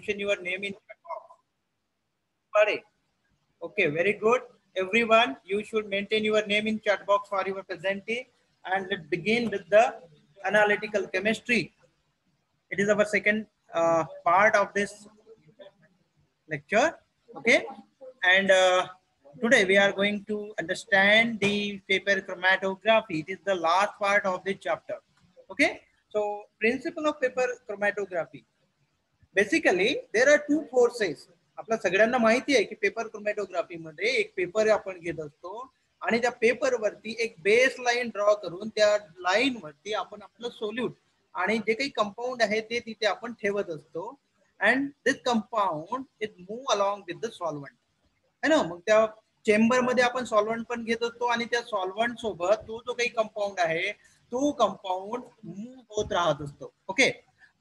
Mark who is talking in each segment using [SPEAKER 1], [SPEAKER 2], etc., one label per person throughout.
[SPEAKER 1] mention your name in chat box. Okay, very good. Everyone, you should maintain your name in chat box for your presenting. And let's begin with the analytical chemistry. It is our second part of this lecture. Okay, and today we are going to understand the paper chromatography. It is the last part of the chapter. Okay, so principle of paper chromatography. Basically there are two forces. आपल्या सगळ्यांना माहिती आहे की paper chromatography मध्ये एक paper आपण घेत असतो आणि त्या पेपर वरती एक बेस लाईन ड्रॉ करून त्या लाईन वरती आपण आपलं सोल्यूट आणि जे काही कंपाऊंड आहे ते तिथे आपण ठेवत असतो. And this compound is move along with the solvent है ना. मग त्या चेंबर मध्ये आपण सॉल्वंट पण घेत असतो आणि त्या सॉल्वंट सोबत तो जो काही कंपाऊंड आहे तो कंपाऊंड मूव्ह होत राहत असतो. ओके,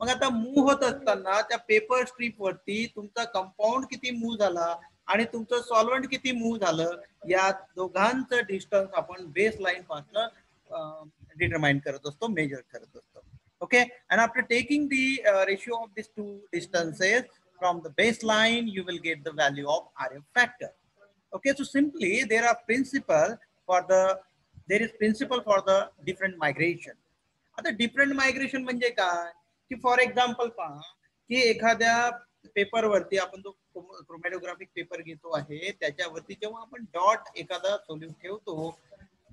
[SPEAKER 1] मग आता मूव्ह होत असताना त्या पेपर स्ट्रीप वरती तुमचा कंपाऊंड किती मूव्ह झाला आणि तुमचं सॉल्वंट किती मूव्ह झालं या दोघांचं डिस्टन्स आपण बेस लाईन पासून डिटरमाइन करत असतो, मेजर करत असतो. Okay, and after taking the ratio of these two distances from the baseline, you will get the value of RF factor. Okay, so simply there are principle for the different migration. आता different migration म्हणजे काय की for example पहा की एखाद्या paper वरती आपण जो क्रोमॅटोग्राफिक पेपर घेतो आहे त्याच्यावरती जेव्हा आपण डॉट एखादा सोल्यूट ठेवतो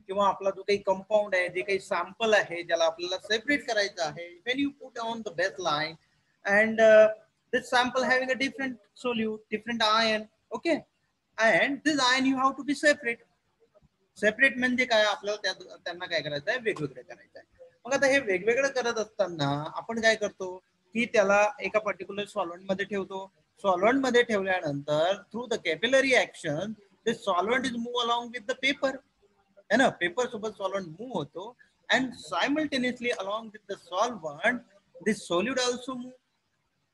[SPEAKER 1] किंवा आपला जो काही कंपाऊंड आहे जे काही सॅम्पल आहे ज्याला आपल्याला सेपरेट करायचं आहे, when you put on the base line and this sample having a different solute, different ion. Okay, and this ion you have to be separate. Separate म्हणजे काय, आपल्याला त्यांना काय करायचं आहे, वेगवेगळे करायचं आहे. मग आता हे वेगवेगळं करत असताना आपण काय करतो की त्याला एका पर्टिक्युलर सॉल्वंट मध्ये ठेवतो. सॉल्वंट मध्ये ठेवल्यानंतर through the capillary action this solvent is move along with the paper है ना. पेपर सोबत सॉल्वंट मूव्ह होतो and simultaneously along with the solvent this solute also move.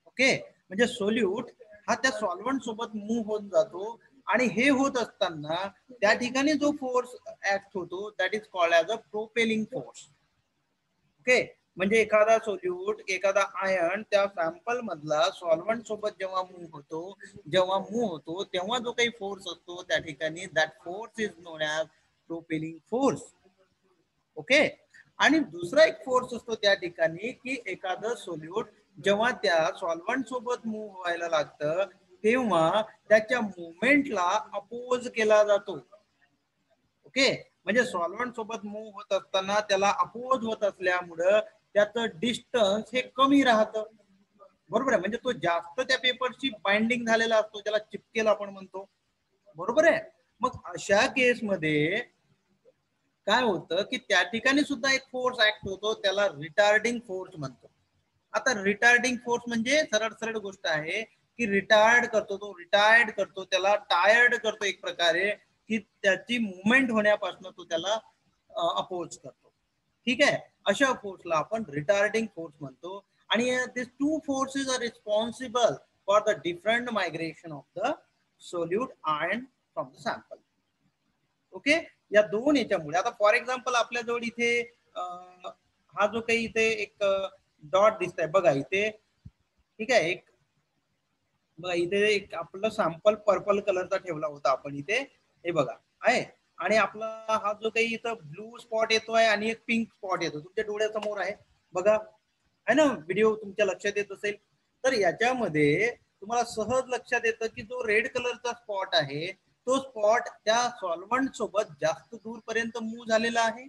[SPEAKER 1] Okay, म्हणजे सोल्यूट हा त्या सॉल्वंट सोबत मूव्ह होत जातो आणि हे होत असताना त्या ठिकाणी जो फोर्स ऍक्ट होतो that is called as a propelling force. Okay, म्हणजे एखादा सोल्यूट एखादा आयन त्या सॅम्पल मधला सॉल्वंट सोबत जेव्हा मूव्ह होतो तेव्हा जो काही फोर्स असतो त्या ठिकाणी that force is non as propelling force. Okay, आणि दुसरा एक फोर्स असतो त्या ठिकाणी की एखादं सोल्यूट जेव्हा त्या सॉल्वंट सोबत मूव्ह व्हायला लागतं तेव्हा त्याच्या मुवमेंटला अपोज केला जातो. ओके, म्हणजे सॉल्वंट सोबत मूव्ह होत असताना त्याला अपोज होत असल्यामुळं त्याचं डिस्टन्स हे कमी राहतं. बरोबर आहे, म्हणजे तो जास्त त्या पेपरची बाइंडिंग झालेला असतो, त्याला चिपकेल आपण म्हणतो. बरोबर आहे. मग अशा केसमध्ये काय होतं की त्या ठिकाणी सुद्धा एक फोर्स ऍक्ट होतो, त्याला रिटार्डिंग फोर्स म्हणतो. आता रिटार्डिंग फोर्स म्हणजे सरळ सरळ गोष्ट आहे की रिटायर्ड करतो, तो रिटायर्ड करतो, त्याला टायर्ड करतो एक प्रकारे की त्याची मुवमेंट होण्यापासून तो त्याला अपोज करतो. ठीक आहे, अशा फोर्सला आपण रिटार्डिंग फोर्स म्हणतो. आणि this two forces are responsible for the different migration of the solute ion from the sample. Okay, या दोन याच्यामुळे आता फॉर एक्झाम्पल आपल्याजवळ इथे हा जो काही इथे एक डॉट दिसत आहे बघा इथे. ठीक आहे, एक बघा इथे एक आपलं सॅम्पल पर्पल कलरचा ठेवला होता आपण इथे, हे बघा आहे. आणि आपला हा जो काही इथं ब्लू स्पॉट येतोय आणि एक पिंक स्पॉट येतो तुमच्या डोळ्यासमोर आहे बघा, आहे ना. व्हिडिओ तुमच्या लक्षात येत असेल तर याच्यामध्ये तुम्हाला सहज लक्षात येतं की जो रेड कलरचा स्पॉट आहे तो स्पॉट त्या सॉल्वंट सोबत जास्त दूरपर्यंत मूव्ह झालेला आहे.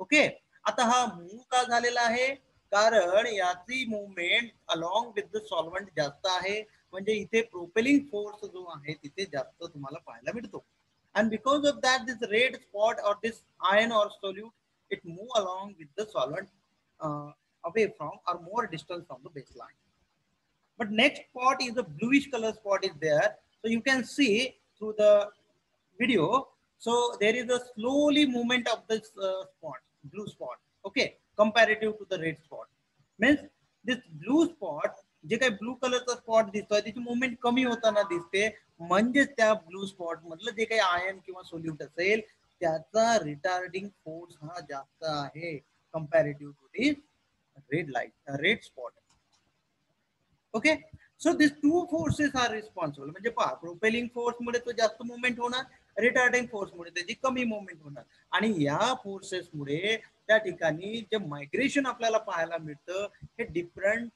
[SPEAKER 1] ओके, आता हा मूव्ह का झालेला आहे, कारण याची movement along with the solvent जास्त आहे, म्हणजे इथे प्रोपेलिंग फोर्स जो आहे तिथे जास्त तुम्हाला पाहायला मिळतो. and because of that this red spot or this ion or solute it move along with the solvent away from or more distance from the baseline. But next spot is the bluish color spot is there, so you can see through the video. So there is a slowly movement of this spot, blue spot. Okay, comparative to the red spot means this blue spot जे काही blue कलरचा spot दिसतोय त्याची movement कमी होताना दिसते, म्हणजे त्या ब्लू स्पॉट मधलं जे काही आयन किंवा सोल्यूट असेल त्याचा रिटार्डिंग फोर्स हा जास्त आहे comparative to the red light red spot. Okay, so this two forces are responsible. म्हणजे पहा, प्रोपेलिंग फोर्स मुळे तो जास्त मुवमेंट होणार, रिटार्डिंग फोर्स मुळे त्याची कमी मुवमेंट होणार. आणि या फोर्सेस मुळे त्या ठिकाणी जे मायग्रेशन आपल्याला पाहायला मिळतं हे डिफरंट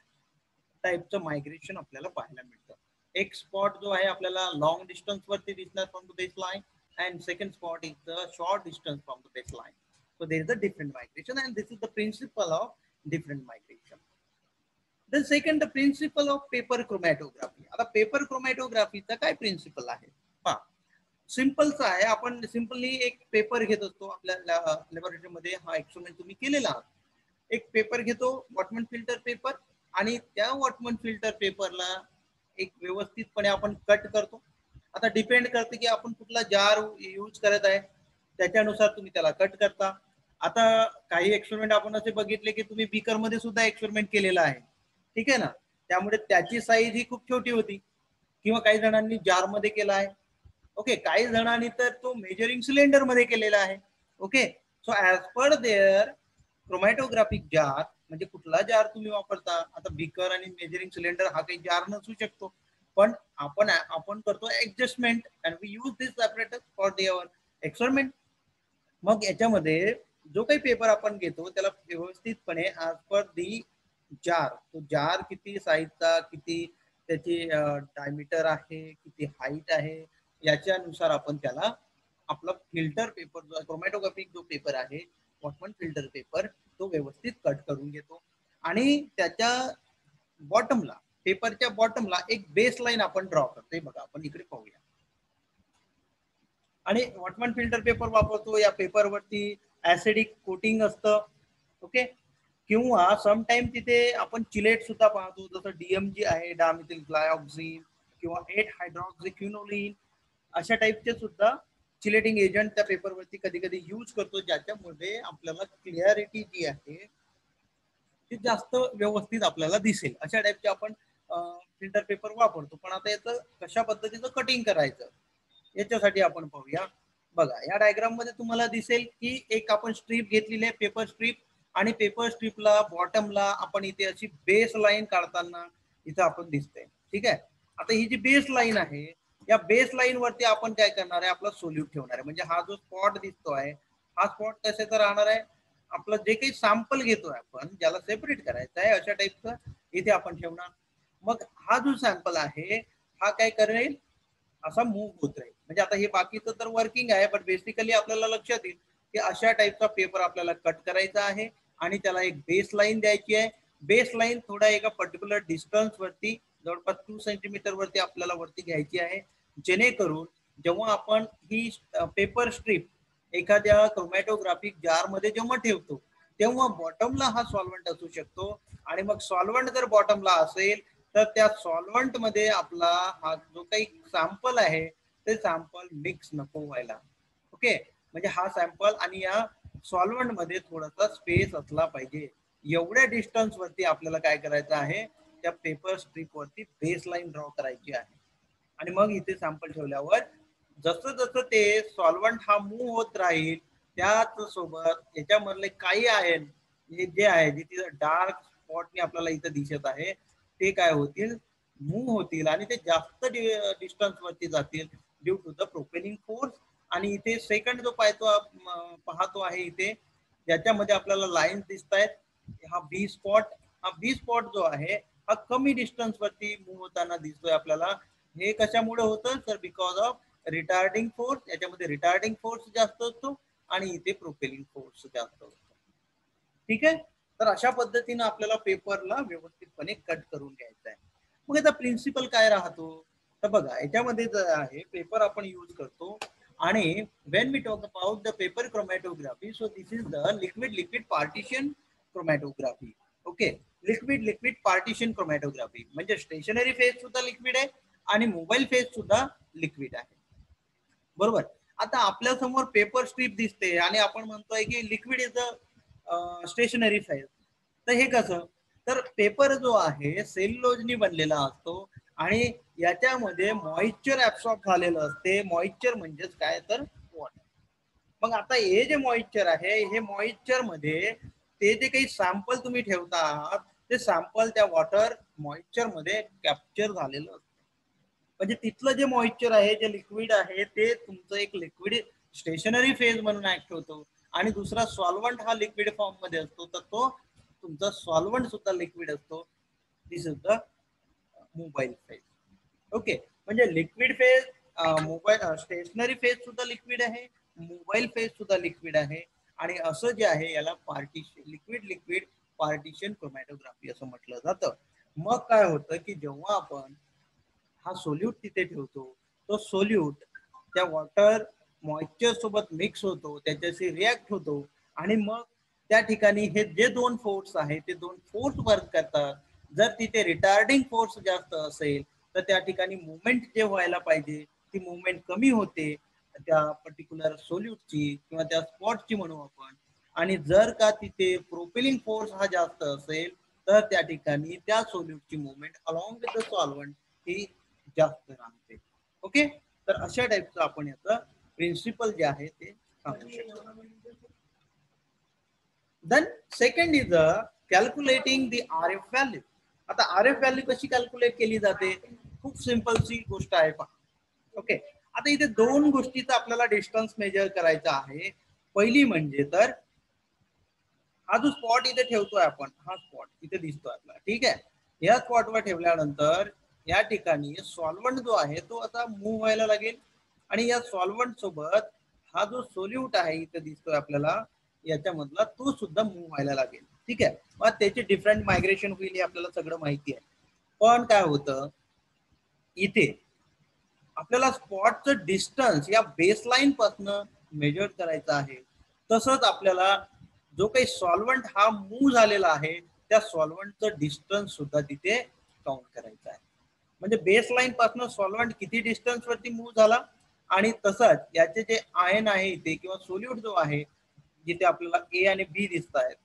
[SPEAKER 1] टाईपचं मायग्रेशन आपल्याला पाहायला मिळतं. एक स्पॉट जो आहे आपल्याला लॉंग डिस्टन्स वरती दिसणार from the base line, and second spot is the short distance from the base line. So there is a different migration, and this is the principle of different migration. Then second, the principle of paper chromatography. आता paper क्रोमॅटोग्राफीचा काय principal आहे पहा. सिंपलचा आहे. आपण simply एक paper घेत असतो आपल्या लॅबोरेटरीमध्ये. हा एक्सपेरिमेंट तुम्ही केलेला आहात. एक पेपर घेतो, वॉटमन फिल्टर पेपर, आणि त्या वॉटमन फिल्टर पेपरला एक व्यवस्थितपणे आपण कट करतो. आता डिपेंड करते की आपण कुठला जार यूज करत आहे, त्याच्यानुसार तुम्ही त्याला कट करता. आता काही एक्सपेरिमेंट आपण असे बघितले की तुम्ही बीकर मध्ये सुद्धा एक्सपेरिमेंट केलेला आहे, ठीक आहे ना. त्यामुळे त्याची साईज ही खूप छोटी होती. किंवा काही जणांनी जार मध्ये केला आहे, ओके. काही जणांनी तर तो मेजरिंग सिलेंडर मध्ये केलेला आहे, okay. So as per their chromatographic jar, म्हणजे कुठला जार तुम्ही वापरता. आता बीकर आणि मेजरिंग सिलेंडर हा काही जार नसू शकतो, पण आपण करतो adjustment, and we use this operator for their experiment. मग याच्यामध्ये जो काही पेपर आपण घेतो त्याला व्यवस्थितपणे ऍज पर दी जार, तो जार किती साईजचा, किती त्याची डायमीटर आहे, किती हाईट आहे, याच्यानुसार आपण त्याला आपला फिल्टर पेपर जो क्रोमॅटोग्राफिक जो पेपर आहे, वॉटमन फिल्टर पेपर, तो व्यवस्थित कट करून घेतो. आणि त्याच्या बॉटमला, पेपरच्या बॉटमला एक बेस लाईन आपण ड्रॉ करतो. बघा, आपण इकडे पाहूया. आणि वॉटमन फिल्टर पेपर वापरतो. या पेपरवरती ऍसिडिक कोटिंग असतं, ओके. किंवा समटाइम तिथे आपण चिलेट सुद्धा पाहतो, जसं डीएमजी आहे, डामिथिल ग्लायऑक्झिन, किंवा 8 हायड्रॉक्झिक्विनोलिन, अशा टाईपचे सुद्धा चिलेटिंग एजंट त्या पेपरवरती कधी कधी यूज करतो, ज्याच्यामुळे आपल्याला क्लिअरिटी जी आहे ती जास्त व्यवस्थित आपल्याला दिसेल. अशा टाईपचे आपण फिल्टर पेपर वापरतो. पण आता याचं कशा पद्धतीचं कटिंग करायचं याच्यासाठी आपण पाहूया. बघा, या डायग्राम मध्ये तुम्हाला दिसेल की एक आपण स्ट्रीप घेतलेली आहे, पेपर स्ट्रीप, आणि पेपर स्ट्रीपला बॉटमला आपण इथे अशी बेस लाईन काढताना इथं आपण दिसतंय, ठीक आहे. आता ही जी बेस लाईन आहे, या बेस लाईन वरती आपण काय करणार आहे, आपला सोल्यूट ठेवणार आहे. म्हणजे हा जो स्पॉट दिसतो आहे, हा स्पॉट कशाचा राहणार आहे, आपलं जे काही सॅम्पल घेतोय आपण, ज्याला सेपरेट करायचं आहे, अशा टाईपचं इथे आपण ठेवणार. मग हा जो सॅम्पल आहे हा काय करेल, असा मूव्ह होत राहील. म्हणजे आता हे बाकीचं तर वर्किंग आहे, पण बेसिकली आपल्याला लक्षात येईल की अशा टाईपचा पेपर आपल्याला कट करायचा आहे आणि त्याला एक बेस लाईन द्यायची आहे. बेस लाईन थोडा एका पर्टिक्युलर डिस्टन्स वरती, जवळपास 2 सेंटीमीटर वरती आपल्याला वरती घ्यायची आहे, जेणेकरून जेव्हा आपण ही पेपर स्ट्रीप एखाद्या क्रोमॅटोग्राफिक जार मध्ये जेव्हा ठेवतो, तेव्हा बॉटमला हा सॉल्व्हंट असू शकतो. आणि मग सॉल्व्हंट जर बॉटमला असेल तर त्या सॉल्व्हंट मध्ये आपला हा जो काही सॅम्पल आहे ते सॅम्पल मिक्स नको व्हायला, ओके. म्हणजे हा सॅम्पल आणि या सॉल्व्हंट मध्ये थोडासा स्पेस असला पाहिजे. एवढ्या डिस्टन्स वरती आपल्याला काय करायचं आहे, त्या पेपर स्ट्रीप वरती बेस लाईन ड्रॉ करायची आहे. आणि मग इथे सॅम्पल ठेवल्यावर जसं जसं ते सॉल्व्हंट हा मूव्ह होत राहील, त्याच सोबत याच्यामधले काही आयन जे आहे, जे डार्क स्पॉटने आपल्याला इथं दिसत आहे, ते काय होतील, मूव्ह होतील आणि ते जास्त डिस्टन्स वरती जातील due to the propelling force. आणि इथे सेकंड जो पाहतो आहे इथे, ज्याच्यामध्ये आपल्याला लाईन्स दिसत आहेत, हा बी स्पॉट, हा बी स्पॉट जो आहे हा कमी डिस्टन्स वरती मूव्ह होताना दिसतोय आपल्याला. हे कशामुळे होतं, तर बिकॉज ऑफ रिटार्डिंग फोर्स. याच्यामध्ये रिटार्डिंग फोर्स जास्त असतो आणि इथे प्रोपेलिंग फोर्स जास्त असतो, ठीक आहे. तर अशा पद्धतीने आपल्याला पेपरला व्यवस्थितपणे कट करून घ्यायचा आहे. मग याचा प्रिन्सिपल काय राहतो, तर बघा याच्यामध्ये जे आहे पेपर आपण यूज करतो. आणि when we talk about the paper chromatography, so this is the liquid liquid partition chromatography, okay. Liquid liquid partition chromatography म्हणजे स्टेशनरी फेज सुद्धा लिक्विड आहे आणि मोबाईल फेज सुद्धा लिक्विड आहे, बरोबर. आता आपल्या समोर पेपर स्ट्रीप दिसते आणि आपण म्हणतोय की liquid is a stationary phase. तर हे कसं, तर पेपर जो आहे सेल्युलोजनी बनलेला असतो आणि याच्यामध्ये मॉइश्चर ऍब्सॉर्ब झालेलं असते. मॉइश्चर म्हणजेच काय, तर वॉटर. मग आता हे जे मॉइश्चर आहे, हे मॉइश्चर मध्ये ते जे काही सॅम्पल तुम्ही ठेवता आहात, ते सॅम्पल त्या वॉटर मॉइश्चर मध्ये कॅप्चर झालेलं असतं. म्हणजे तिथलं जे मॉइश्चर आहे, जे लिक्विड आहे, ते तुमचं एक लिक्विड स्टेशनरी फेज म्हणून ऍक्ट होतो आणि दुसरा सॉल्व्हंट हा लिक्विड फॉर्म मध्ये असतो, तर तो तुमचा सॉल्व्हंट सुद्धा लिक्विड असतो. This is the mobile phase. Okay, म्हणजे liquid phase, mobile stationary phase सुद्धा लिक्विड आहे, मोबाईल फेज सुद्धा लिक्विड आहे आणि असं जे आहे याला partition liquid liquid partition chromatography असं म्हटलं जातं. मग काय होतं की जेव्हा आपण हा सोल्यूट तिथे ठेवतो, तो सोल्यूट त्या वॉटर मॉइश्चर सोबत मिक्स होतो, त्याच्याशी रिॲक्ट होतो आणि मग त्या ठिकाणी हे जे दोन फोर्स आहेत ते दोन फोर्स वर्क करतात. जर तिथे रिटार्डिंग फोर्स जास्त असेल तर त्या ठिकाणी मुवमेंट जे व्हायला पाहिजे ती मुवमेंट कमी होते त्या पर्टिक्युलर सोल्यूटची किंवा त्या स्पॉटची म्हणू आपण. आणि जर का तिथे प्रोपेलिंग फोर्स हा जास्त असेल तर त्या ठिकाणी त्या सोल्यूटची movement along with the solvent ही जास्त राहते. ओके, तर अशा टाईपचं आपण याचं प्रिन्सिपल जे आहे ते सांगू शकतो. Then second is calculating the RF value. आता RF व्हॅल्यू कशी कॅल्क्युलेट केली जाते? खूप सिंपल सी गोष्ट आहे पहा. ओके, आता इथे दोन गोष्टीचा आपल्याला डिस्टन्स मेजर करायचा आहे. पहिली म्हणजे तर हा जो स्पॉट इथे ठेवतोय आपण, हा स्पॉट इथे दिसतोय आपल्याला, ठीक आहे. या स्पॉटवर ठेवल्यानंतर या ठिकाणी सॉल्व्हंट जो आहे तो आता मूव्ह व्हायला लागेल आणि या सॉल्व्हंट सोबत हा जो सोल्यूट आहे इथे दिसतोय आपल्याला याच्यामधला, तो सुद्धा मूव्ह व्हायला लागेल. ठीक आहे, मग त्याचे डिफरंट मायग्रेशन होईल हे आपल्याला सगळं माहिती आहे. पण काय होतं इथे आपल्याला स्पॉटचं डिस्टन्स या बेसलाईन पासून मेजर करायचं आहे. तसंच आपल्याला जो काही सॉल्व्हंट हा मूव्ह झालेला आहे त्या सॉल्व्हंटचं डिस्टन्स सुद्धा तिथे काउंट करायचं आहे. म्हणजे बेसलाईन पासून सॉल्व्हंट किती डिस्टन्स वरती मूव्ह झाला आणि तसंच याचे जे आयन आहे इथे किंवा सोल्यूट जो आहे जिथे आपल्याला ए आणि बी दिसत आहेत,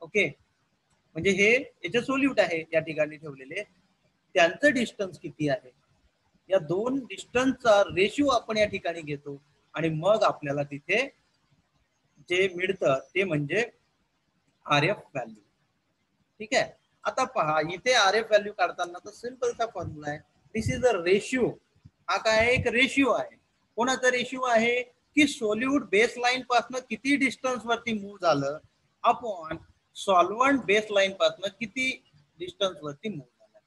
[SPEAKER 1] ओके, म्हणजे हे याचे सोल्यूट आहे या ठिकाणी ठेवलेले, त्यांचं डिस्टन्स किती आहे, या दोन डिस्टन्सचा रेशिओ आपण या ठिकाणी घेतो आणि मग आपल्याला तिथे जे मिळतं ते म्हणजे RF व्हॅल्यू. ठीक आहे, आता पहा इथे RF व्हॅल्यू काढताना तर सिंपलचा फॉर्म्युला आहे, दिस इज अ रेशिओ. हा काय एक रेशिओ आहे. कोणाचा रेशिओ आहे की सोल्यूट बेसलाईन पासून किती डिस्टन्स वरती मूव्ह झालं अपॉन सॉल्व्हंट बेसलाईन पासून किती डिस्टन्स वरती मूव्ह झालं.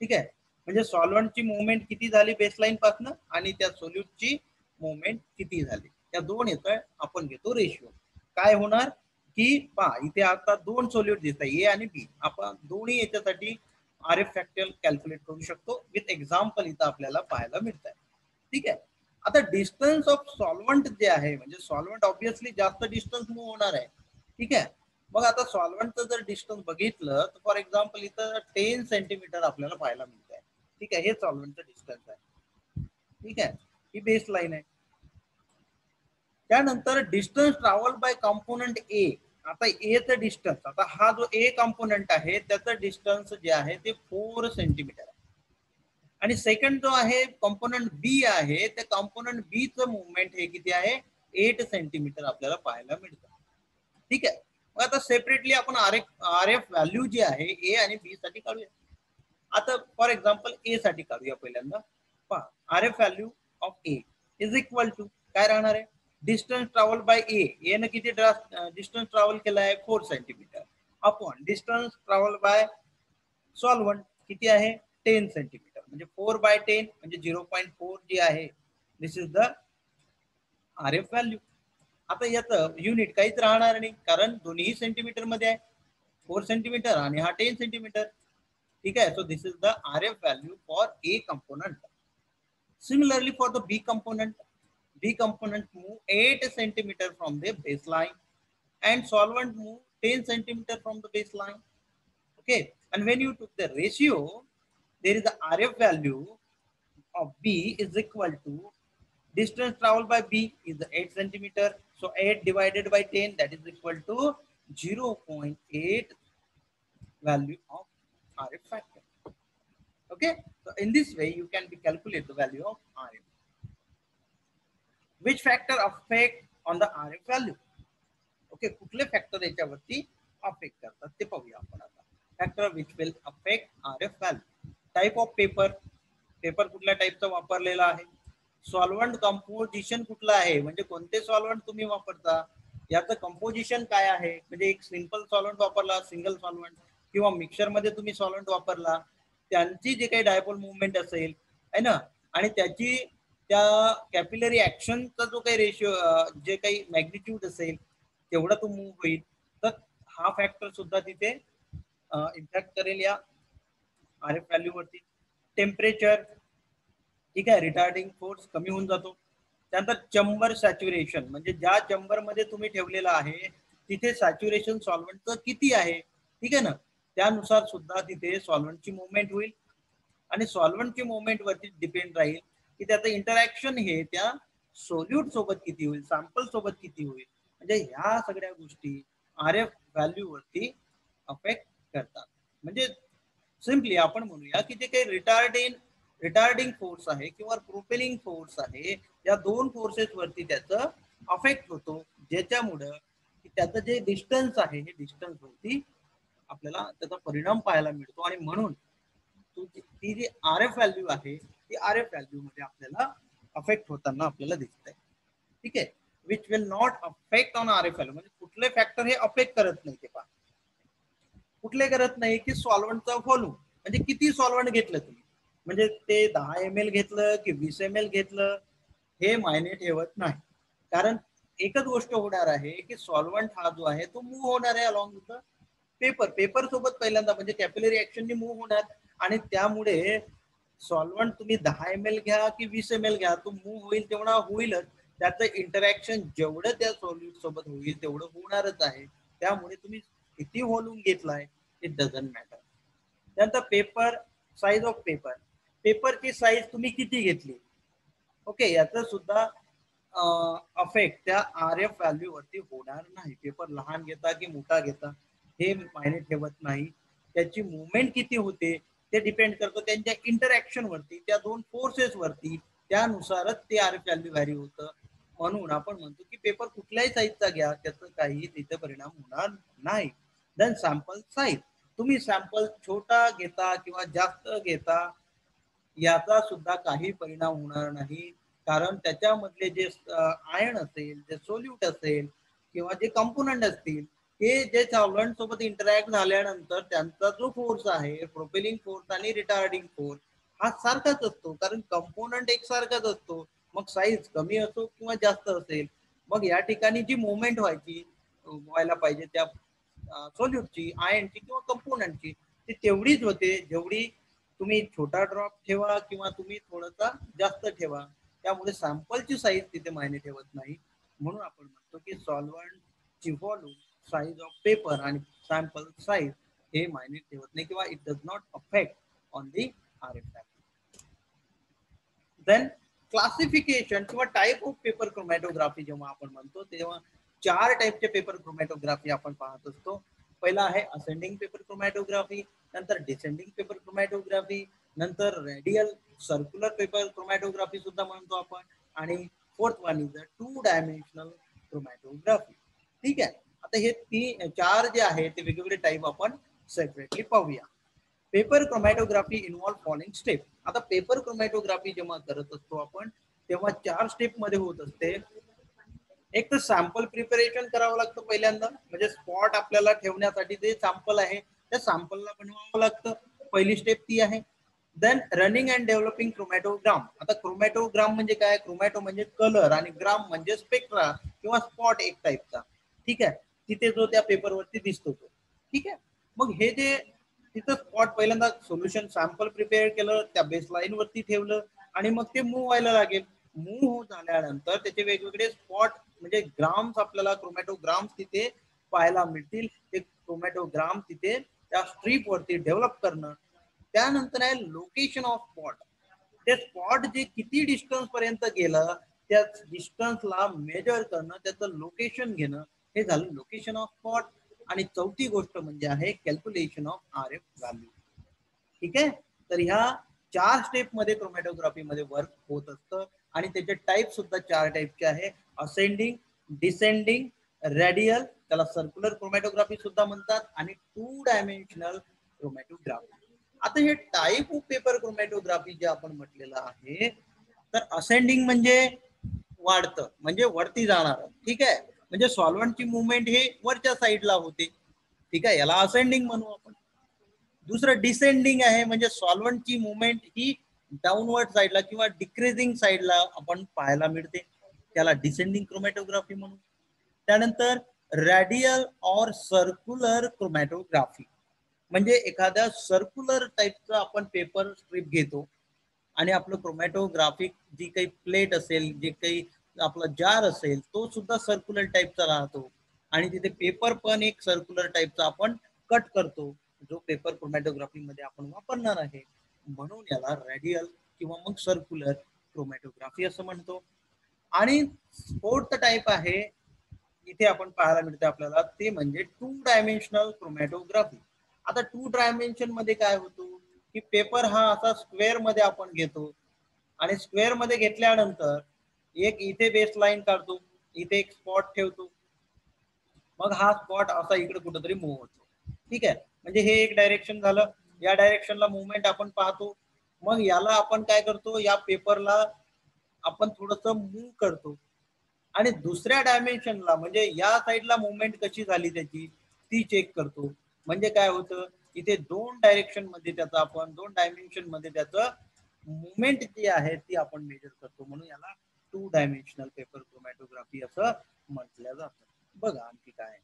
[SPEAKER 1] ठीक आहे, म्हणजे सॉल्व्हंटची मुवमेंट किती झाली बेसलाईन पासून आणि त्या सोल्यूटची मुवमेंट किती झाली, त्या दोन येतोय आपण घेतो रेशिओ. काय होणार की पहा इथे आता दोन सोल्यूट दिसत आहे ए आणि बी, आपण दोन्ही याच्यासाठी RF फॅक्टर कॅल्क्युलेट करू शकतो विथ एक्झाम्पल इथं आपल्याला पाहायला मिळत आहे. ठीक आहे, आता डिस्टन्स ऑफ सॉल्व्हंट जे आहे म्हणजे सॉल्व्हंट ऑब्विसली जास्त डिस्टन्स मूव्ह होणार आहे. ठीक आहे, मग आता सॉल्व्हंटचं जर डिस्टन्स बघितलं तर फॉर एक्झाम्पल इथं 10 सेंटीमीटर आपल्याला पाहायला मिळत आहे. ठीक आहे, हे सॉल्व्हंटचं डिस्टन्स आहे. ठीक आहे, ही बेस लाईन आहे. त्यानंतर डिस्टन्स ट्रॅव्हल बाय कंपोनंट ए. आता एचं डिस्टन्स, आता हा जो ए कंपोनंट आहे त्याचं डिस्टन्स जे आहे ते 4 सेंटीमीटर आहे आणि सेकंड जो आहे कंपोनंट बी आहे त्या कंपोनंट बी चं मुवमेंट हे किती आहे 8 सेंटीमीटर आपल्याला पाहायला मिळतं. ठीक आहे, मग आता सेपरेटली आपण RF व्हॅल्यू जी आहे ए आणि बी साठी काढूया. आता फॉर एक्झाम्पल ए साठी काढूया पहिल्यांदा. पहा RF value of A is equal to काय राहणार आहे, डिस्टन्स ट्रॅव्हल बाय ए ने किती डिस्टन्स ट्रॅव्हल केला आहे 4 centimetre upon distance travel by solvent किती आहे 10 सेंटीमीटर, म्हणजे 4/10 म्हणजे 0.4 जी आहे दिस इज द RF व्हॅल्यू. आता याचं युनिट काहीच राहणार नाही कारण दोन्ही सेंटीमीटर मध्ये आहे, 4 सेंटीमीटर आणि हा 10 सेंटीमीटर. ठीक आहे, so this is the RF value for a component. Similarly for the B component move 8 centimeter from the baseline and solvent move 10 centimeter from the baseline. Okay, and when you took the ratio, there is the RF value of B is equal to distance traveled by B is the 8 centimeter. So 8 divided by 10 that is equal to 0.8 value of RF factor. Okay, so in this way you can be calculate the value of RF. Which factor affect on the RF value? Okay, कुठले factor याच्यावरती affect करतात ते पाहूया आपण आता. Factor which will affect RF value. Type of paper, paper कुठल्या टाईपचा वापरलेला आहे, सॉल्व्हंट कंपोजिशन कुठलं आहे, म्हणजे कोणते सॉल्व्हंट तुम्ही वापरता, याचं कंपोजिशन काय आहे, म्हणजे एक सिंपल सॉल्व्हंट वापरला, सिंगल सॉल्व्हंट, किंवा मिक्सर मध्ये तुम्ही सॉल्व्हंट वापरला, त्यांची जे काही डायपोल मुवमेंट असेल आहे ना, आणि त्याची त्या कॅपिलरी ऍक्शनचा जो काही रेशिओ, जे काही मॅग्निट्यूड असेल तेवढा तो मूव्ह होईल, तर हा फॅक्टर सुद्धा तिथे इम्पॅक्ट करेल या RF व्हॅल्यू वरती. टेम्परेचर, ठीक आहे, रिटार्डिंग फोर्स कमी होऊन जातो. त्यानंतर चंबर सॅच्युरेशन, म्हणजे ज्या चंबर मध्ये तुम्ही ठेवलेला आहे तिथे सॅच्युरेशन सॉल्व्हंटचं किती आहे, ठीक आहे ना, त्यानुसार सुद्धा तिथे सॉल्व्हंटची मुवमेंट होईल. आणि सॉल्व्हंटची मुवमेंट वरती डिपेंड राहील की त्याचं इंटरॅक्शन हे त्या सोल्यूट सोबत किती होईल, सॅम्पल सोबत किती होईल. म्हणजे ह्या सगळ्या गोष्टी RF व्हॅल्यू वरती अफेक्ट करतात. म्हणजे सिम्पली आपण म्हणूया की जे काही रिटार्डिंग फोर्स आहे किंवा प्रोपेलिंग फोर्स आहे, या दोन फोर्सेस वरती त्याचं अफेक्ट होतो, ज्याच्यामुळं त्याचं जे डिस्टन्स आहे हे डिस्टन्स वरती आपल्याला त्याचा परिणाम पाहायला मिळतो. आणि म्हणून ती जी RF व्हॅल्यू आहे ती RF व्हॅल्यू मध्ये आपल्याला अफेक्ट होताना आपल्याला दिसत आहे. ठीक आहे, which will not affect on RF value, म्हणजे कुठले फॅक्टर हे अफेक्ट करत नाही. ते पहा कुठले करत नाही की सॉल्व्हंटचा व्हॉल्यूम, म्हणजे किती सॉल्व्हंट घेतलं तुम्ही, म्हणजे ते 10 ml घेतलं की 20 ml घेतलं हे मायने ठेवत नाही. कारण एकच गोष्ट होणार आहे की सॉल्व्हंट हा जो आहे तो मूव्ह होणार आहे अलॉंग विथ पेपर सोबत पहिल्यांदा, म्हणजे कॅपिलरी ऍक्शननी मूव्ह होणार. आणि त्यामुळे सॉल्व्हंट तुम्ही 10 ml घ्या की 20 ml घ्या, तो मूव्ह होईल तेवढा होईलच. त्याचं इंटरॅक्शन जेवढं त्या सॉल्यूट सोबत होईल तेवढं होणारच आहे. त्यामुळे तुम्ही किती व्हॉल्यूम घेतलाय इट डझंट मॅटर. त्यानंतर पेपर, साईज ऑफ पेपर, पेपरची साईज तुम्ही किती घेतली, ओके, याचा सुद्धा अफेक्ट त्या RF व्हॅल्यू वरती होणार नाही. पेपर लहान घेता की मोठा घेता हे मायने ठेवत नाही. त्याची मुवमेंट किती होते ते डिपेंड करतो त्यांच्या इंटरॅक्शन वरती, त्या दोन फोर्सेस वरती, त्यानुसारच ते RF व्हॅल्यू व्हॅरी होतं. म्हणून आपण म्हणतो की पेपर कुठल्याही साईजचा घ्या त्याचा काही तिथे परिणाम होणार नाही. देन सॅम्पल साईज, तुम्ही सॅम्पल छोटा घेता किंवा जास्त घेता याचा सुद्धा काही परिणाम होणार नाही. कारण त्याच्यामधले जे आयन असेल, जे सोल्यूट असेल किंवा जे कंपोनंट असतील, हे जे सॉल्व्हंट सोबत इंटरॅक्ट झाल्यानंतर त्यांचा जो फोर्स आहे, प्रोपेलिंग फोर्स आणि रिटार्डिंग फोर्स हा सारखाच असतो. कारण कंपोनंट एकसारखाच असतो, मग साईज कमी असो किंवा जास्त असेल. मग या ठिकाणी जी मुवमेंट व्हायला पाहिजे त्या सोल्यूटची, आयनची किंवा कंपोनंटची, ती तेवढीच होते जेवढी तुम्ही छोटा ड्रॉप ठेवा किंवा तुम्ही थोडासा जास्त ठेवा. त्यामुळे सॅम्पलची साईज तिथे मायने ठेवत नाही. म्हणून आपण म्हणतो की सॉल्व्हंटची व्हॉल्यूम, साईज ऑफ पेपर आणि सॅम्पल साईज हे मायने ठेवत नाही किंवा it does not affect on the RF value. Then classification किंवा टाईप ऑफ पेपर क्रोमॅटोग्राफी जेव्हा आपण म्हणतो तेव्हा 4 टाईपचे पेपर क्रोमॅटोग्राफी आपण पाहत असतो. पहिला आहे असेंडिंग पेपर क्रोमॅटोग्राफी, नंतर डिसेंडिंग पेपर क्रोमॅटोग्राफी, नंतर रेडियल सर्क्युलर पेपर क्रोमॅटोग्राफी सुद्धा म्हणतो आपण, आणि fourth one is 2 dimensional chromatography. ठीक आहे, आता हे 4 जे आहे ते वेगवेगळे टाईप आपण सेपरेटली पाहूया. Paper chromatography involve following step. आता पेपर क्रोमॅटोग्राफी जेव्हा करत असतो आपण तेव्हा 4 स्टेप मध्ये होत असते. एक तर सॅम्पल प्रिपरेशन करावं लागतं पहिल्यांदा, म्हणजे स्पॉट आपल्याला ठेवण्यासाठी जे सॅम्पल आहे त्या सॅम्पलला बनवावं लागतं, पहिली स्टेप ती आहे. Then running and developing chromatogram. आता क्रोमॅटोग्राम म्हणजे काय, क्रोमॅटो म्हणजे कलर आणि ग्राम म्हणजे स्पेक्ट्रा किंवा स्पॉट एक टाईपचा. ठीक आहे, तिथे जो त्या पेपरवरती दिसतो तो. ठीक आहे, मग हे जे तिथं स्पॉट पहिल्यांदा सोल्युशन सॅम्पल प्रिपेअर केलं, त्या बेसलाईन वरती ठेवलं आणि मग ते मूव्ह व्हायला लागेल. मूव्ह होत झाल्यानंतर त्याचे वेगवेगळे स्पॉट म्हणजे ग्राम्स, आपल्याला क्रोमॅटोग्राम्स तिथे पाहायला मिळतील. ते क्रोमॅटोग्राम तिथे त्या स्ट्रीप वरती डेव्हलप करणं. त्यानंतर आहे लोकेशन ऑफ स्पॉट. ते स्पॉट जे किती डिस्टन्स पर्यंत गेलं त्या डिस्टन्सला मेजर करणं, त्याचं लोकेशन घेणं, हे झालं लोकेशन ऑफ स्पॉट. आणि चौथी गोष्ट म्हणजे आहे कॅल्क्युलेशन ऑफ RF व्हॅल्यू. ठीक आहे, तर ह्या 4 स्टेप मध्ये क्रोमॅटोग्राफी मध्ये वर्क होत असतं. आणि त्याचे टाईप सुद्धा 4 टाईपचे आहे, असेंडिंग, डिसेंडिंग, रेडियल, त्याला सर्क्युलर क्रोमॅटोग्राफी सुद्धा म्हणतात, आणि 2 डायमेन्शनल क्रोमॅटोग्राफी. आता हे टाईप ऑफ पेपर क्रोमॅटोग्राफी जे आपण म्हटलेलं आहे, तर असेंडिंग म्हणजे वाढतं, म्हणजे वरती जाणार. ठीक आहे, म्हणजे सॉल्व्हंटची मुवमेंट हे वरच्या साईडला होते. ठीक आहे, याला असेंडिंग म्हणू आपण. दुसरं डिसेंडिंग आहे, म्हणजे सॉल्व्हंटची मुवमेंट ही डाऊनवर्ड साईडला किंवा डिक्रीजिंग साईडला आपण पाहायला मिळते, त्याला डिसेंडिंग क्रोमॅटोग्राफी म्हणू. त्यानंतर रॅडियल और सर्क्युलर क्रोमॅटोग्राफी, म्हणजे एखाद्या सर्क्युलर टाईपचा आपण पेपर स्ट्रिप घेतो आणि आपलं क्रोमॅटोग्राफिक जी काही प्लेट असेल, जे काही आपला जार असेल, तो सुद्धा सर्क्युलर टाईपचा राहतो आणि तिथे पेपर पण एक सर्क्युलर टाईपचा आपण कट करतो, जो पेपर क्रोमॅटोग्राफी मध्ये आपण वापरणार आहे. म्हणून याला रॅडियल किंवा मग सर्क्युलर क्रोमॅटोग्राफी असं म्हणतो. आणि फोर्थ टाईप आहे इथे आपण पाहायला मिळते आपल्याला, ते म्हणजे 2 डायमेन्शनल क्रोमॅटोग्राफी. आता 2 डायमेन्शन मध्ये काय होतो की पेपर हा असा स्क्वेअर मध्ये आपण घेतो आणि स्क्वेअर मध्ये घेतल्यानंतर एक इथे बेस लाईन काढतो, इथे एक स्पॉट ठेवतो, मग हा स्पॉट असा इकडे कुठेतरी मूव्ह होतो. ठीक आहे, म्हणजे हे एक डायरेक्शन झालं. या डायरेक्शनला मुवमेंट आपण पाहतो. मग याला आपण काय करतो, या पेपरला आपण थोडस मूव्ह करतो आणि दुसऱ्या डायमेन्शनला म्हणजे या साईडला मुवमेंट कशी झाली त्याची ती चेक करतो. म्हणजे काय होतं, इथे 2 डायरेक्शन मध्ये त्याचा आपण 2 डायमेन्शन मध्ये त्याचं मुवमेंट जी आहे ती आपण मेजर करतो. म्हणून याला 2 डायमेन्शनल पेपर क्रोमॅटोग्राफी असं म्हटलं जातं. बघा आणखी काय,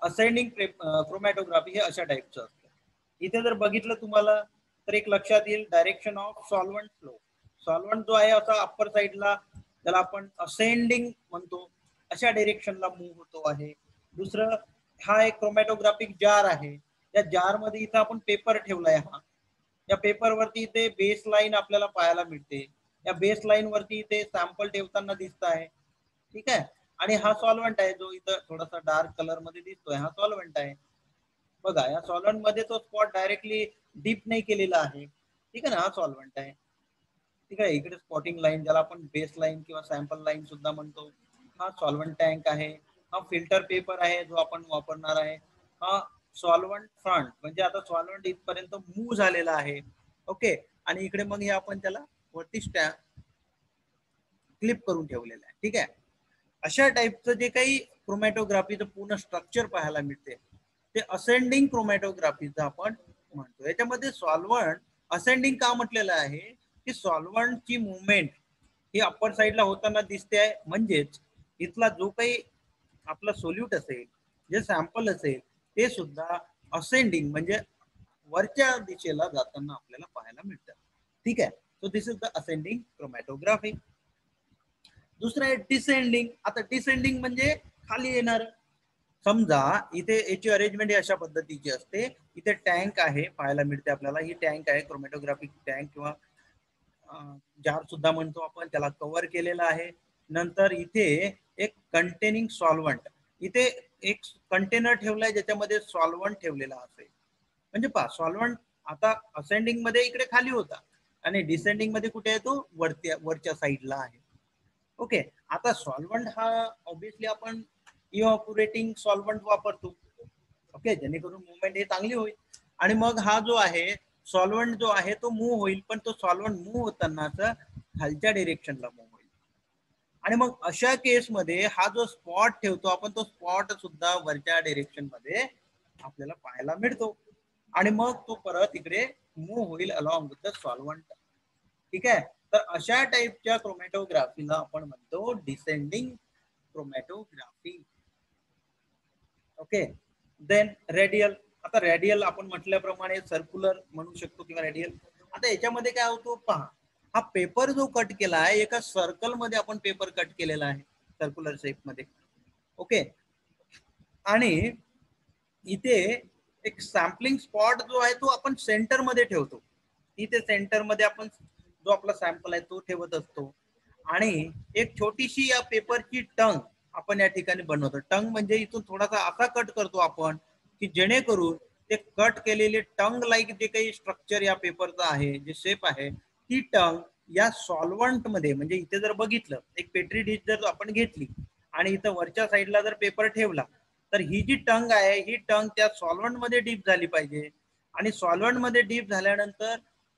[SPEAKER 1] असेंडिंग क्रोमॅटोग्राफी हे अशा टाईपचं असतं. इथे जर बघितलं तुम्हाला तर एक लक्षात येईल, direction of solvent flow. Solvent जो आहे असा अप्पर साईडला, त्याला आपण असेंडिंग म्हणतो, अशा डायरेक्शनला मूव्ह होतो आहे. दुसरं, हा एक क्रोमॅटोग्राफिक जार आहे, त्या जार मध्ये इथं आपण पेपर ठेवलाय. हा या पेपर वरती इथे बेस लाईन आपल्याला पाहायला मिळते. या बेस लाईन वरती इथे सॅम्पल ठेवताना दिसत आहे. ठीक आहे, आणि हा सॉल्व्हंट आहे जो इथं थोडासा डार्क कलर मध्ये दिसतोय, हा सॉल्व्हंट आहे. बघा या सॉल्व्हंट मध्ये तो स्पॉट डायरेक्टली डीप नाही केलेला आहे. ठीक आहे ना, हा सॉल्व्हंट आहे. ठीक आहे, इकडे स्पॉटिंग लाईन ज्याला आपण बेस लाईन किंवा सॅम्पल लाईन सुद्धा म्हणतो, हा सॉल्व्हंट टँक आहे. हा फिल्टर पेपर आहे जो आपण वापरणार आहे. हा सॉल्व्हंट फ्रंट, म्हणजे आता सॉल्व्हंट इथपर्यंत मूव्ह झालेला आहे. ओके, आणि इकडे मग हे आपण त्याला वरती क्लिप करून ठेवलेलं आहे. ठीक आहे, अशा टाईपचं जे काही क्रोमॅटोग्राफीचं पूर्ण स्ट्रक्चर पाहायला मिळते ते असेंडिंग क्रोमॅटोग्राफीचं आपण म्हणतो. याच्यामध्ये सॉल्व्हंट असेंडिंग का म्हटलेलं आहे की सॉल्व्हंटची मुवमेंट ही अप्पर साईडला होताना दिसते आहे, म्हणजेच इथला जो काही आपला सोल्यूट असेल, जे सॅम्पल असेल, ते सुद्धा असेंडिंग म्हणजे वरच्या दिशेला जाताना आपल्याला पाहायला मिळतं. ठीक आहे, so this is the ascending chromatography. दुसरं आहे डिसेंडिंग. आता डिसेंडिंग म्हणजे खाली येणार. समजा इथे याची अरेंजमेंट अशा पद्धतीची असते, इथे टँक आहे पाहायला मिळते आपल्याला, ही टँक आहे क्रोमॅटोग्राफिक टँक किंवा जार सुद्धा म्हणतो आपण, त्याला कव्हर केलेला आहे. नंतर इथे एक कंटेनिंग सॉल्व्हंट, इथे एक कंटेनर ठेवलाय ज्याच्यामध्ये सॉल्व्हंट ठेवलेला असेल. म्हणजे पहा सॉल्व्हंट आता असेंडिंग मध्ये इकडे खाली होता आणि डिसेंडिंग मध्ये कुठे आहे, तो वरच्या साईडला आहे. ओके, आता सॉल्व्हंट हा ऑब्विसली आपण इव्हॅपोरेटिंग सॉल्व्हंट वापरतो. ओके, जेणेकरून मुवमेंट ही चांगली होईल. आणि मग हा जो आहे सॉल्व्हंट जो आहे तो मूव्ह होईल, पण तो सॉल्व्हंट मूव्ह होताना खालच्या डिरेक्शनला मूव्ह होईल. आणि मग अशा केसमध्ये हा जो स्पॉट ठेवतो आपण, तो स्पॉट सुद्धा वरच्या डिरेक्शन मध्ये आपल्याला पाहायला मिळतो आणि मग तो परत इकडे मूव्ह होईल अलॉंग विथ द सॉल्व्हंट. ठीक आहे, तर अशा टाईपच्या क्रोमॅटोग्राफीला आपण म्हणतो descending chromatography. Okay, then radial. आता रेडियल आपण म्हटल्याप्रमाणे सर्क्युलर म्हणू शकतो किंवा रेडियल. आता याच्यामध्ये काय होतो पहा, हा पेपर जो कट केला आहे एका सर्कल मध्ये आपण पेपर कट केलेला आहे सर्क्युलर शेप मध्ये. ओके, आणि इथे एक सॅम्पलिंग स्पॉट जो आहे तो आपण सेंटर मध्ये ठेवतो. इथे सेंटर मध्ये आपण जो आपला सॅम्पल आहे तो ठेवत असतो आणि एक छोटीशी या पेपरची टंग आपण या ठिकाणी बनवतो. टंग म्हणजे इथून थोडासा असा कट करतो आपण की जेणेकरून ते कट केलेले टंग लाईक जे काही स्ट्रक्चर या पेपरचं आहे, जे शेप आहे, ती टंग या सॉल्व्हंट मध्ये, म्हणजे इथे जर बघितलं एक पेट्री डिश जर आपण घेतली आणि इथं वरच्या साईडला जर पेपर ठेवला तर ही जी टंग आहे ही टंग त्या सॉल्व्हंट मध्ये डीप झाली पाहिजे आणि सॉल्व्हंट मध्ये डीप झाल्यानंतर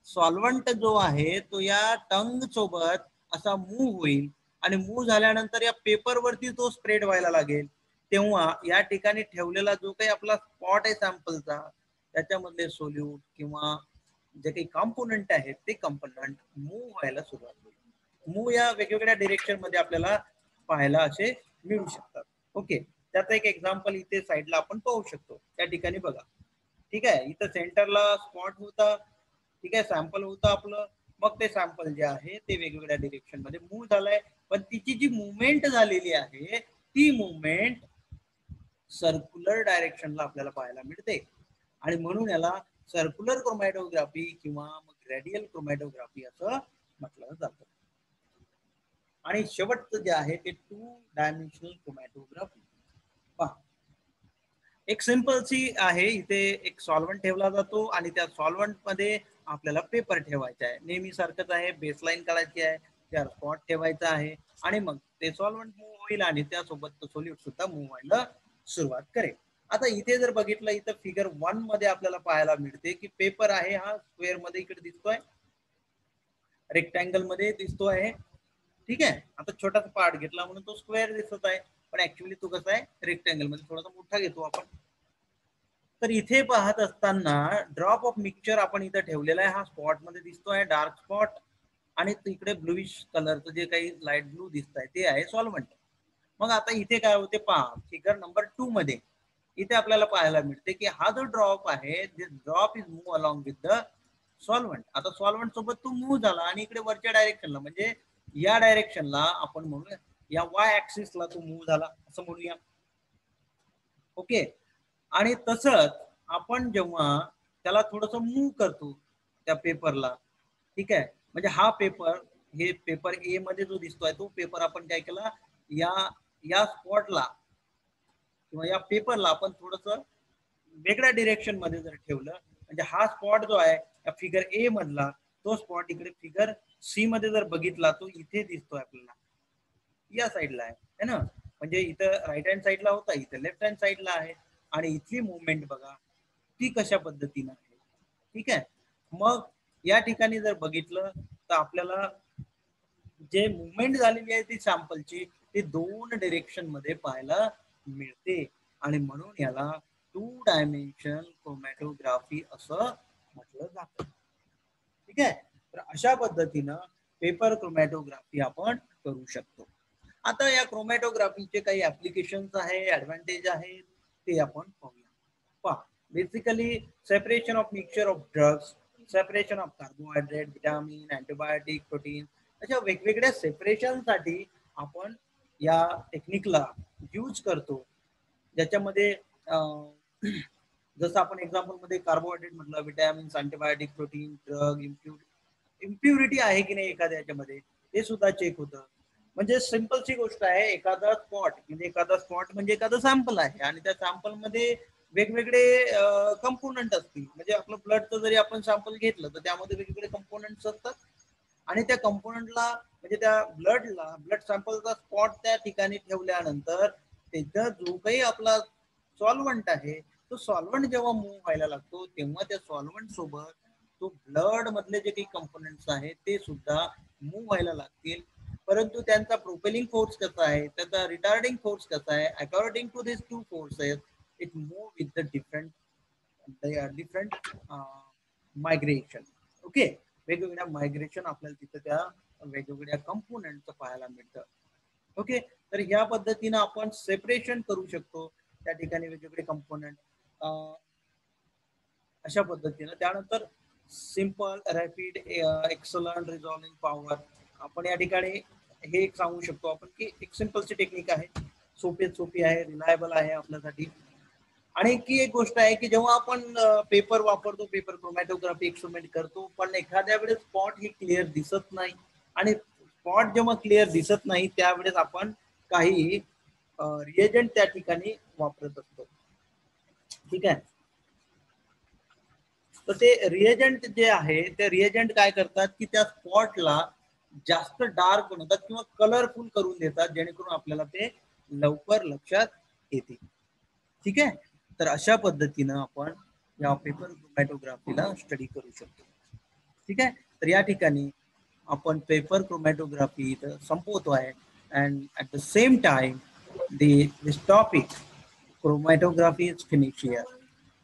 [SPEAKER 1] सॉल्व्हंट जो आहे तो या टंग सोबत असा मूव्ह होईल आणि मूव्ह झाल्यानंतर या पेपर वरती तो स्प्रेड व्हायला लागेल. तेव्हा या ठिकाणी ठेवलेला जो काही आपला स्पॉट आहे सॅम्पलचा त्याच्यामधले सोल्यूट किंवा जे काही कॉम्पोनंट आहेत ते कॉम्पोनंट मूव्ह व्हायला सुरुवात होईल. मूव्ह या वेगवेगळ्या डिरेक्शन मध्ये आपल्याला पाहायला असे मिळू शकतात. ओके, त्याचं एक एक्झाम्पल इथे साईडला आपण पाहू शकतो. त्या ठिकाणी बघा, ठीक आहे, इथं सेंटरला स्पॉट होता, ठीक आहे, सॅम्पल होतं आपलं. मग ते सॅम्पल जे आहे ते वेगवेगळ्या डिरेक्शन मध्ये मूव्ह झालंय, पण तिची जी मुवमेंट झालेली आहे ती मुवमेंट सर्क्युलर डायरेक्शनला आपल्याला पाहायला मिळते आणि म्हणून याला सर्क्युलर क्रोमॅटोग्राफी किंवा मग रेडियल क्रोमॅटोग्राफी असं म्हटलं जातं. आणि शेवटचं जे आहे ते 2 डायमेन्शनल क्रोमॅटोग्राफी. पहा, एक सिंपल सी आहे, इथे एक सॉल्व्हंट ठेवला जातो आणि त्या सॉल्व्हंट मध्ये आपल्याला पेपर ठेवायचा आहे. नेहमी सारखंच आहे, बेसलाईन काढायची आहे, त्यावर स्पॉट ठेवायचा आहे आणि मग ते सॉल्व्हंट मूव्ह होईल आणि त्यासोबत तो सोल्यूट सुद्धा मूव्ह व्हायला सुरुवात करेल. आता इथे जर बघितलं, इथं फिगर 1 मध्ये आपल्याला पाहायला मिळते की पेपर आहे हा स्क्वेअर मध्ये इकडे दिसतोय, रेक्टँगल मध्ये दिसतो आहे, ठीक आहे. आता छोटासा पार्ट घेतला म्हणून तो स्क्वेअर दिसत आहे, पण ऍक्च्युअली तो कसा आहे रेक्टँगल मध्ये थोडासा मोठा घेतो आपण. तर इथे पाहत असताना ड्रॉप ऑफ मिक्सचर आपण इथं ठेवलेला आहे, हा स्पॉट मध्ये दिसतोय डार्क स्पॉट आणि तिकडे ब्लूइश कलरचं जे काही लाईट ब्लू दिसत आहे ते आहे सॉल्व्हंट. मग आता इथे काय होते पहा, फिगर नंबर 2 मध्ये इथे आपल्याला पाहायला मिळते की हा जो ड्रॉप आहे, this drop is move along with the solvent. आता सॉल्व्हंट सोबत तो मूव्ह झाला आणि इकडे वरच्या डायरेक्शनला म्हणजे या डायरेक्शनला आपण म्हणूया, या वाय ऍक्सिसला तो मूव्ह झाला असं म्हणूया. ओके, आणि तसंच आपण जेव्हा त्याला थोडस मूव्ह करतो त्या पेपरला, ठीक आहे, म्हणजे हा पेपर, हे पेपर ए मध्ये जो दिसतोय तो पेपर आपण काय केला, या या स्पॉटला किंवा या पेपरला आपण थोडस वेगळ्या डिरेक्शन मध्ये जर ठेवलं, म्हणजे हा स्पॉट जो आहे या फिगर ए मधला तो स्पॉट इकडे फिगर सी मध्ये जर बघितला तो इथे दिसतोय आपल्याला, या साईडला आहे ना, म्हणजे इथं राईट हँड साईडला होता, इथं लेफ्ट हँड साईडला आहे आणि इथली मुवमेंट बघा ती कशा पद्धतीनं आहे, ठीक आहे. मग या ठिकाणी जर बघितलं तर आपल्याला जे मुवमेंट झालेली आहे ती सॅम्पलची ती 2 डिरेक्शन मध्ये पाहायला मिळते आणि म्हणून याला 2 डायमेन्शन क्रोमॅटोग्राफी असं म्हटलं जातं, ठीक आहे. तर अशा पद्धतीनं पेपर क्रोमॅटोग्राफी आपण करू शकतो. आता या क्रोमॅटोग्राफीचे काही ऍप्लिकेशन्स आहे, ऍडव्हान्टेज आहे, ते आपण पाहूया. पहा, basically separation of mixture of drugs, separation of carbohydrate, vitamin, antibiotic, protein, अशा वेगवेगळ्या सेपरेशन साठी आपण या टेक्निकला यूज करतो, ज्याच्यामध्ये जसं आपण एक्झाम्पल मध्ये कार्बोहायड्रेट म्हटलं, vitamins, antibiotic, protein, drug, impurity आहे की नाही एखाद्या याच्यामध्ये ते सुद्धा चेक होतं. म्हणजे सिंपलची गोष्ट आहे, एखादा स्पॉट म्हणजे एखादं सॅम्पल आहे आणि त्या सॅम्पल मध्ये वेगवेगळे कंपोनंट असतील. म्हणजे आपलं ब्लडचं जरी आपण सॅम्पल घेतलं तर त्यामध्ये वेगवेगळे कंपोनंट्स असतात आणि त्या कंपोनंटला म्हणजे त्या ब्लड सॅम्पलचा स्पॉट त्या ठिकाणी ठेवल्यानंतर त्याचा जो काही आपला सॉल्व्हंट आहे तो सॉल्व्हंट जेव्हा मूव्ह व्हायला लागतो तेव्हा त्या सॉल्व्हंट सोबत तो ब्लड मधले जे काही कंपोनेंट्स आहेत ते सुद्धा मूव्ह व्हायला लागतील. परंतु त्यांचा प्रोपेलिंग फोर्स कसा आहे, त्याचा रिटार्डिंग फोर्स कसा आहे, according to this 2 forces it move with the different migration. Okay, वेगवेगळ्या मायग्रेशन आपल्याला तिथे त्या वेगवेगळ्या कंपोनेंटचं पाहायला मिळतं. ओके, तर ह्या पद्धतीनं आपण सेपरेशन करू शकतो त्या ठिकाणी वेगवेगळे कंपोनेंट अशा पद्धतीनं. त्यानंतर सिंपल, रॅपिड, एक्सलंट रिझॉल्विंग पॉवर, आपण या ठिकाणी हे एक सांगू शकतो आपण की एक सिंपलची टेक्निक आहे, सोपी आहे, रिलायबल आहे आपल्यासाठी. आणि की एक गोष्ट आहे की जेव्हा आपण पेपर वापरतो, पेपर क्रोमॅटोग्राफी एक्सपेरिमेंट करतो, पण एखाद्या वेळेस स्पॉट ही क्लिअर दिसत नाही आणि स्पॉट जेव्हा क्लिअर दिसत नाही त्यावेळेस आपण काही रिएजंट त्या ठिकाणी वापरत असतो, ठीक आहे. तर ते रिएजंट जे आहे ते रिएजंट काय करतात की त्या स्पॉटला जास्त डार्क बनवतात किंवा कलरफुल करून देतात जेणेकरून आपल्याला ते लवकर लक्षात येते, ठीक आहे. तर अशा पद्धतीनं आपण या पेपर क्रोमॅटोग्राफीला स्टडी करू शकतो. ठीक आहे. तर या ठिकाणी आपण पेपर क्रोमॅटोग्राफी इथं संपवतो आहे. And at the same time this topic chromatography is finished here.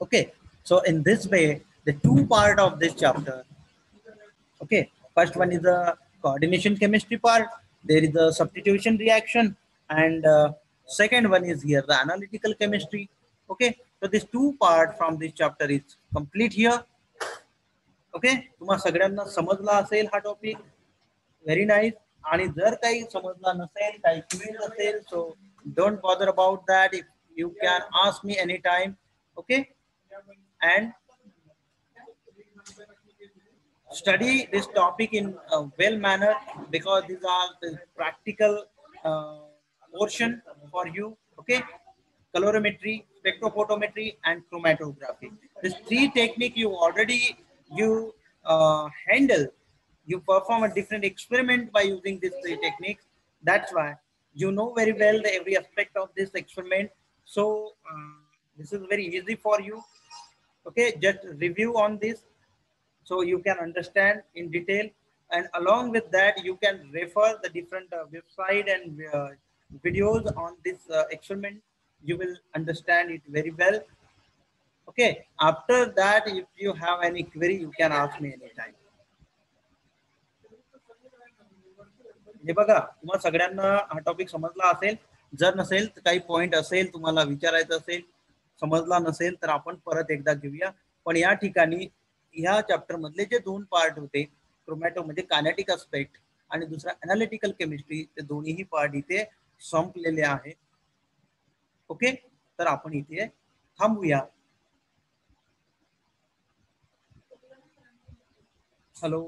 [SPEAKER 1] Okay, so in this way the two part of this chapter. Okay, first one is the coordination chemistry part, there is the substitution reaction, and second one is here the analytical chemistry. Okay, so these two part from this chapter is complete here. Okay, तुम्हा सगळ्यांना समजला असेल हा topic. Very nice. आणि जर काही समजला नसेल, काही क्वेरीज असेल, so don't bother about that. If you can ask me any time. Okay, and study this topic in a well manner, because these are the practical portion for you. Okay, colorimetry, spectrophotometry, and chromatography, these three technique you already you handle. You perform a different experiment by using these three techniques. That's why you know very well the every aspect of this experiment. So this is very easy for you. Okay, just review on this so you can understand in detail, and along with that you can refer the different website and videos on this experiment. You will understand it very well. Okay, after that if you have any query you can ask me anytime. हे बघा, तुम्हाला सगळ्यांना हा topic समजला असेल. जर नसेल तर काही पॉइंट असेल तुम्हाला विचारायचं असेल, समजला नसेल तर आपण परत एकदा घेऊया. पण या ठिकाणी ह्या चॅप्टर मधले जे दोन पार्ट होते, क्रोमॅटो म्हणजे कायनेटिक अस्पेक्ट आणि दुसरा अनालिटिकल केमिस्ट्री, ते दोन्हीही पार्ट इथे संपलेले आहे. ओके, तर आपण इथे थांबूया. हॅलो.